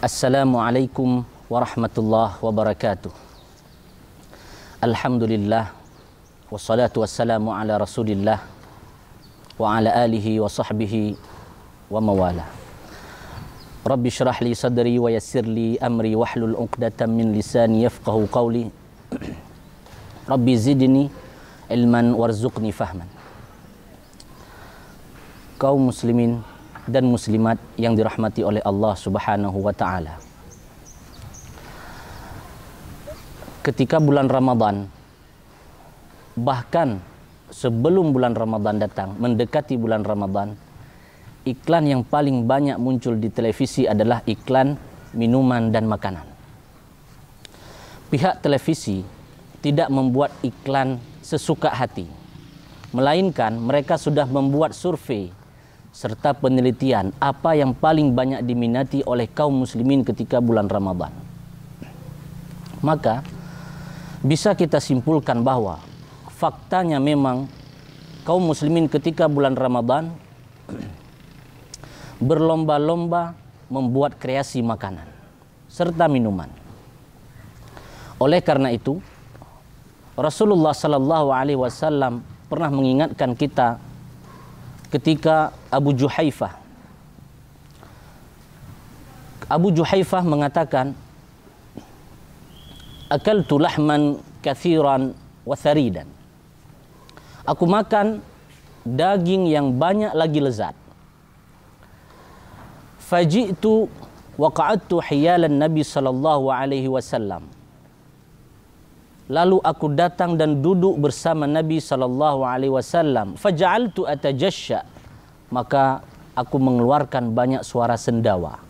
Assalamualaikum warahmatullahi wabarakatuh. Alhamdulillah, wassalatu wassalamu ala rasulillah wa ala alihi wa sahbihi wa mawala. Rabbi syrah li sadri wa yassir li amri wahlul uqdatan min lisani yafqahu qawli. Rabbi zidni ilman warzuqni fahman. Kaum muslimin dan muslimat yang dirahmati oleh Allah Subhanahu wa ta'ala. Ketika bulan Ramadan, bahkan sebelum bulan Ramadan datang, mendekati bulan Ramadan, iklan yang paling banyak muncul di televisi adalah iklan minuman dan makanan. Pihak televisi tidak membuat iklan sesuka hati, melainkan mereka sudah membuat survei serta penelitian apa yang paling banyak diminati oleh kaum muslimin ketika bulan Ramadan. Maka bisa kita simpulkan bahwa faktanya memang kaum muslimin ketika bulan Ramadan berlomba-lomba membuat kreasi makanan serta minuman. Oleh karena itu, Rasulullah sallallahu alaihi wasallam pernah mengingatkan kita ketika Abu Juhaifah mengatakan, akaltu lahman kathiran wa tharidan. Aku makan daging yang banyak lagi lezat. Faji'tu wa qa'adtu hiyalan Nabi sallallahu alaihi wasallam. Lalu aku datang dan duduk bersama Nabi sallallahu alaihi wasallam. Faja'altu atajashya, maka aku mengeluarkan banyak suara sendawa.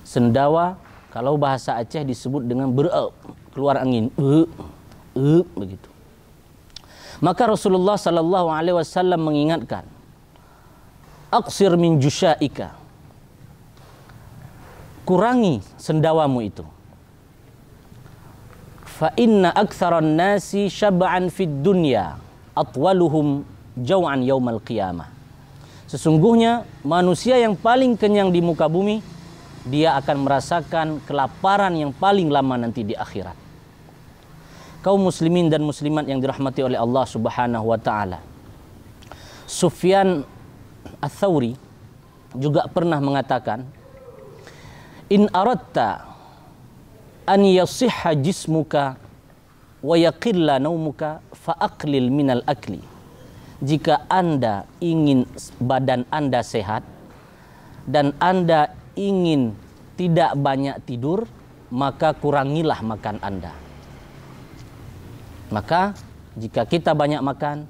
Sendawa kalau bahasa Aceh disebut dengan keluar angin, begitu. Maka Rasulullah sallallahu alaihi wasallam mengingatkan, aqsir min jusyaika, kurangi sendawamu itu. Fa inna aktsaran nasi syab'an fid dunya atwaluhum jau'an yaumal qiyamah. Sesungguhnya manusia yang paling kenyang di muka bumi, dia akan merasakan kelaparan yang paling lama nanti di akhirat. Kaum muslimin dan muslimat yang dirahmati oleh Allah Subhanahu wa taala. Sufyan Ats-Tsauri juga pernah mengatakan, in aradta an yasihha jismuka wa yaqilla naumuka fa aqlil minal akli. Jika Anda ingin badan Anda sehat dan Anda ingin tidak banyak tidur, maka kurangilah makan Anda. Maka jika kita banyak makan,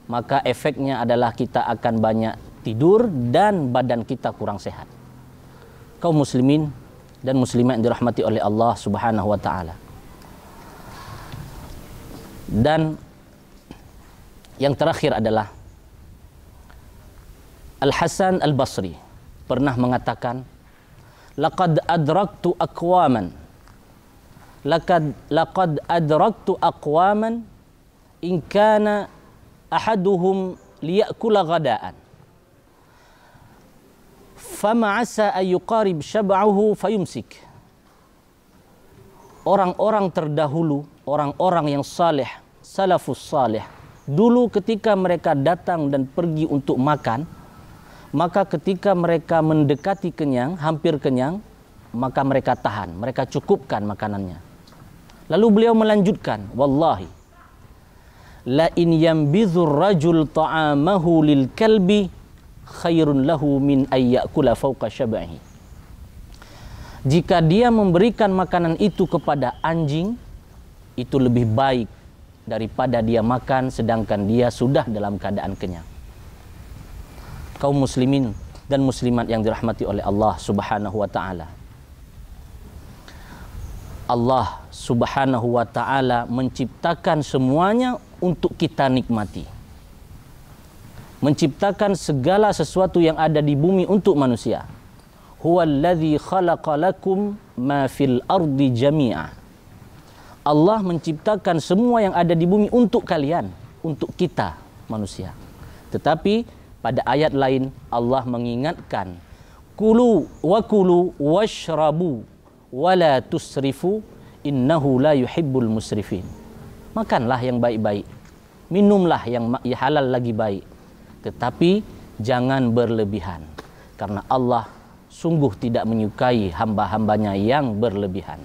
maka efeknya adalah kita akan banyak tidur dan badan kita kurang sehat. Kaum muslimin dan muslimat yang dirahmati oleh Allah Subhanahu wa taala. Dan yang terakhir adalah Al-Hasan Al-Basri pernah mengatakan, laqad adraktu aqwaman in kana ahaduhum liya'kula ghadaan fama asa ayyuqarib syab'ahu fayumsik. Orang-orang terdahulu, orang-orang yang saleh, salafus saleh, dulu ketika mereka datang dan pergi untuk makan, maka ketika mereka mendekati kenyang, hampir kenyang, maka mereka tahan, mereka cukupkan makanannya. Lalu beliau melanjutkan, wallahi la in yanbidhur rajul ta'amahu lil kalbi khairun lahu min ayyakula fawqa syab'ihi. Jika dia memberikan makanan itu kepada anjing, itu lebih baik daripada dia makan sedangkan dia sudah dalam keadaan kenyang. Kaum muslimin dan muslimat yang dirahmati oleh Allah Subhanahu wa taala. Allah Subhanahu wa taala menciptakan semuanya untuk kita nikmati. Menciptakan segala sesuatu yang ada di bumi untuk manusia. Huwallazi khalaqa lakum ma fil ardi jami'a. Allah menciptakan semua yang ada di bumi untuk kalian, untuk kita manusia. Tetapi pada ayat lain Allah mengingatkan kulu washrabu wala tusrifu innahu la yuhibbul musrifin. Makanlah yang baik-baik, minumlah yang halal lagi baik, tetapi jangan berlebihan, karena Allah sungguh tidak menyukai hamba-hambanya yang berlebihan.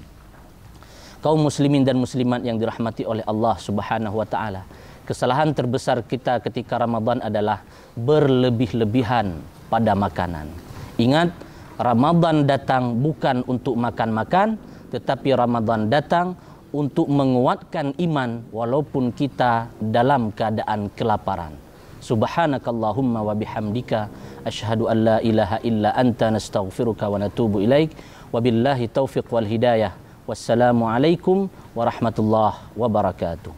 Kaum muslimin dan muslimat yang dirahmati oleh Allah Subhanahu wa taala, kesalahan terbesar kita ketika Ramadan adalah berlebih-lebihan pada makanan. Ingat, Ramadan datang bukan untuk makan-makan, tetapi Ramadan datang untuk menguatkan iman walaupun kita dalam keadaan kelaparan. Subhanakallahumma wa bihamdika asyhadu an la ilaha illa anta nastaghfiruka wa natubu ilaik. Wabillahi taufiq wal hidayah. Wassalamu alaikum warahmatullahi wabarakatuh.